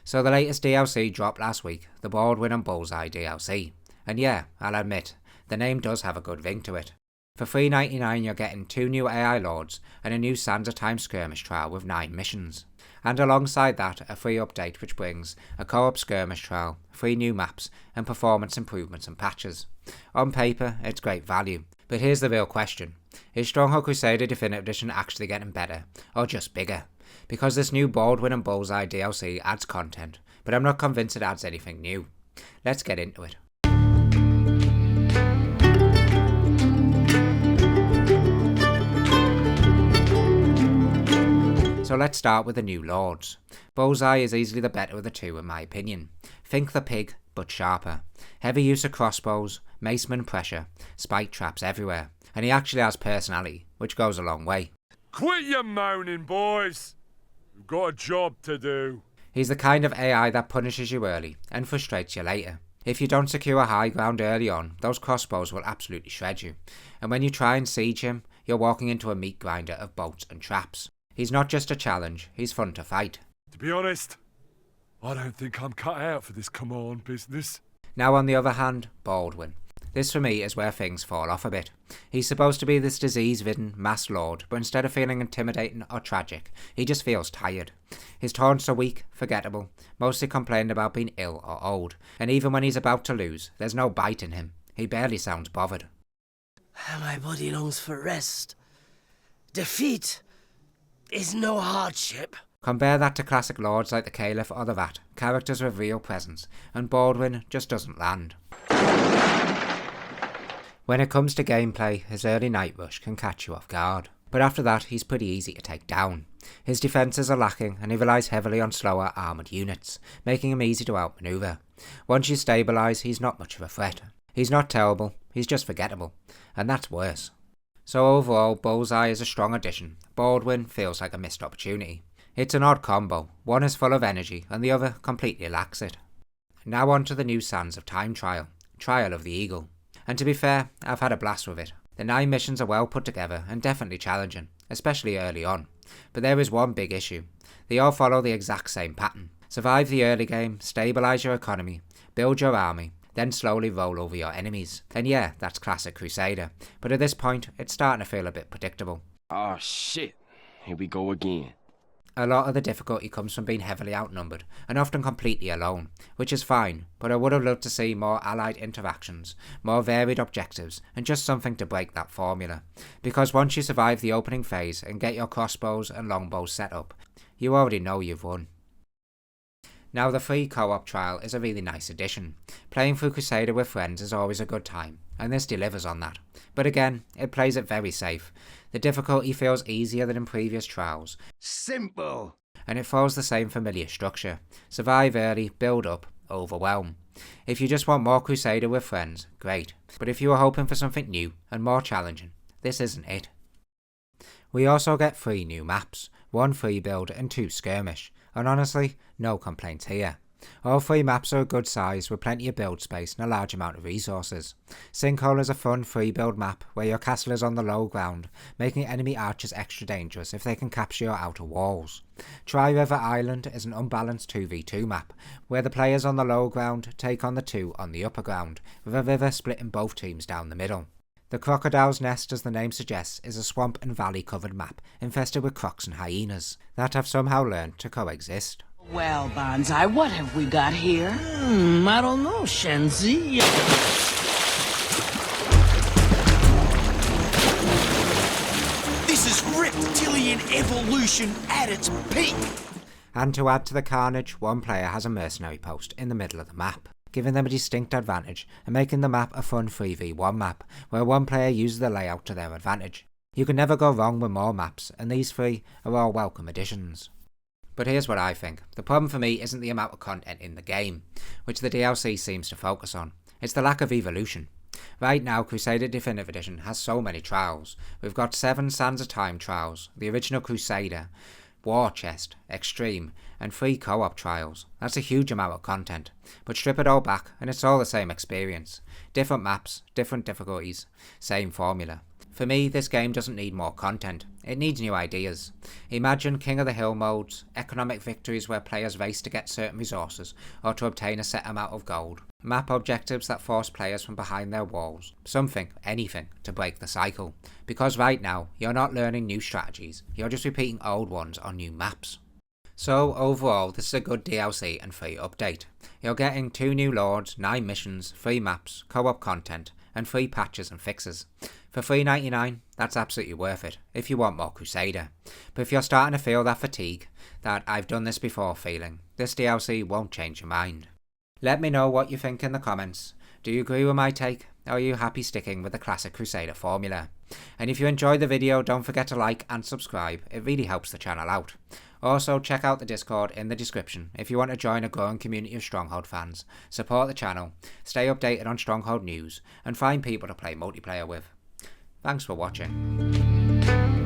So the latest DLC dropped last week, the Baldwin and Bullseye DLC. And yeah, I'll admit, the name does have a good ring to it. For $3.99 you're getting 2 new AI Lords and a new Sands of Time Skirmish Trail with 9 missions. And alongside that, a free update which brings a co-op Skirmish Trail, 3 new maps, and performance improvements and patches. On paper, it's great value, but here's the real question. Is Stronghold Crusader Definitive Edition actually getting better, or just bigger? Because this new Baldwin and Bullseye DLC adds content, but I'm not convinced it adds anything new. Let's get into it. So let's start with the new Lords. Bullseye is easily the better of the two in my opinion. Think the pig, but sharper. Heavy use of crossbows, maceman pressure, spike traps everywhere, and he actually has personality, which goes a long way. Quit your moaning, boys! We've got a job to do. He's the kind of AI that punishes you early and frustrates you later. If you don't secure high ground early on, those crossbows will absolutely shred you, and when you try and siege him, you're walking into a meat grinder of bolts and traps. He's not just a challenge, he's fun to fight. To be honest, I don't think I'm cut out for this command business. Now on the other hand, Baldwin. This for me is where things fall off a bit. He's supposed to be this disease-ridden mass lord, but instead of feeling intimidating or tragic, he just feels tired. His taunts are weak, forgettable, mostly complained about being ill or old, and even when he's about to lose, there's no bite in him. He barely sounds bothered. My body longs for rest. Defeat is no hardship. Compare that to classic lords like the Caliph or the Vat, characters with real presence, and Baldwin just doesn't land. When it comes to gameplay, his early night rush can catch you off guard, but after that he's pretty easy to take down. His defences are lacking and he relies heavily on slower armoured units, making him easy to outmaneuver. Once you stabilise, he's not much of a threat. He's not terrible, he's just forgettable, and that's worse. So overall, Bullseye is a strong addition. Baldwin feels like a missed opportunity. It's an odd combo, one is full of energy and the other completely lacks it. Now on to the new Sands of Time Trial of the Eagle. And to be fair, I've had a blast with it. The 9 missions are well put together and definitely challenging, especially early on. But there is one big issue. They all follow the exact same pattern. Survive the early game, stabilise your economy, build your army, then slowly roll over your enemies. And yeah, that's classic Crusader, but at this point, it's starting to feel a bit predictable. Oh shit, here we go again. A lot of the difficulty comes from being heavily outnumbered, and often completely alone, which is fine, but I would have loved to see more allied interactions, more varied objectives, and just something to break that formula. Because once you survive the opening phase and get your crossbows and longbows set up, you already know you've won. Now the free co-op trial is a really nice addition. Playing through Crusader with friends is always a good time, and this delivers on that. But again, it plays it very safe. The difficulty feels easier than in previous trials. Simple. And it follows the same familiar structure. Survive early, build up, overwhelm. If you just want more Crusader with friends, great. But if you are hoping for something new and more challenging, this isn't it. We also get 3 new maps, 1 free build and 2 skirmish. And honestly, no complaints here. All 3 maps are a good size with plenty of build space and a large amount of resources. Sinkhole is a fun free build map where your castle is on the low ground, making enemy archers extra dangerous if they can capture your outer walls. Tri-River Island is an unbalanced 2v2 map, where the players on the low ground take on the 2 on the upper ground, with a river splitting both teams down the middle. The Crocodile's Nest, as the name suggests, is a swamp and valley covered map infested with crocs and hyenas that have somehow learned to coexist. Well, Banzai, what have we got here? I don't know, Shenzi. This is reptilian evolution at its peak. And to add to the carnage, one player has a mercenary post in the middle of the map, giving them a distinct advantage and making the map a fun 3v1 map, where one player uses the layout to their advantage. You can never go wrong with more maps, and these 3 are all welcome additions. But here's what I think. The problem for me isn't the amount of content in the game, which the DLC seems to focus on. It's the lack of evolution. Right now, Crusader Definitive Edition has so many trials. We've got 7 Sands of Time trials, the original Crusader, War Chest, Extreme, and 3 co-op trials. That's a huge amount of content. But strip it all back and it's all the same experience. Different maps, different difficulties, same formula. For me, this game doesn't need more content, it needs new ideas. Imagine King of the Hill modes, economic victories where players race to get certain resources or to obtain a set amount of gold, map objectives that force players from behind their walls, something, anything, to break the cycle. Because right now, you're not learning new strategies, you're just repeating old ones on new maps. So overall, this is a good DLC and free update. You're getting 2 new lords, 9 missions, 3 maps, co-op content, and 3 patches and fixes. For $3.99, that's absolutely worth it, if you want more Crusader. But if you're starting to feel that fatigue, that I've done this before feeling, this DLC won't change your mind. Let me know what you think in the comments. Do you agree with my take, or are you happy sticking with the classic Crusader formula? And if you enjoyed the video, don't forget to like and subscribe, it really helps the channel out. Also, check out the Discord in the description if you want to join a growing community of Stronghold fans, support the channel, stay updated on Stronghold news, and find people to play multiplayer with. Thanks for watching.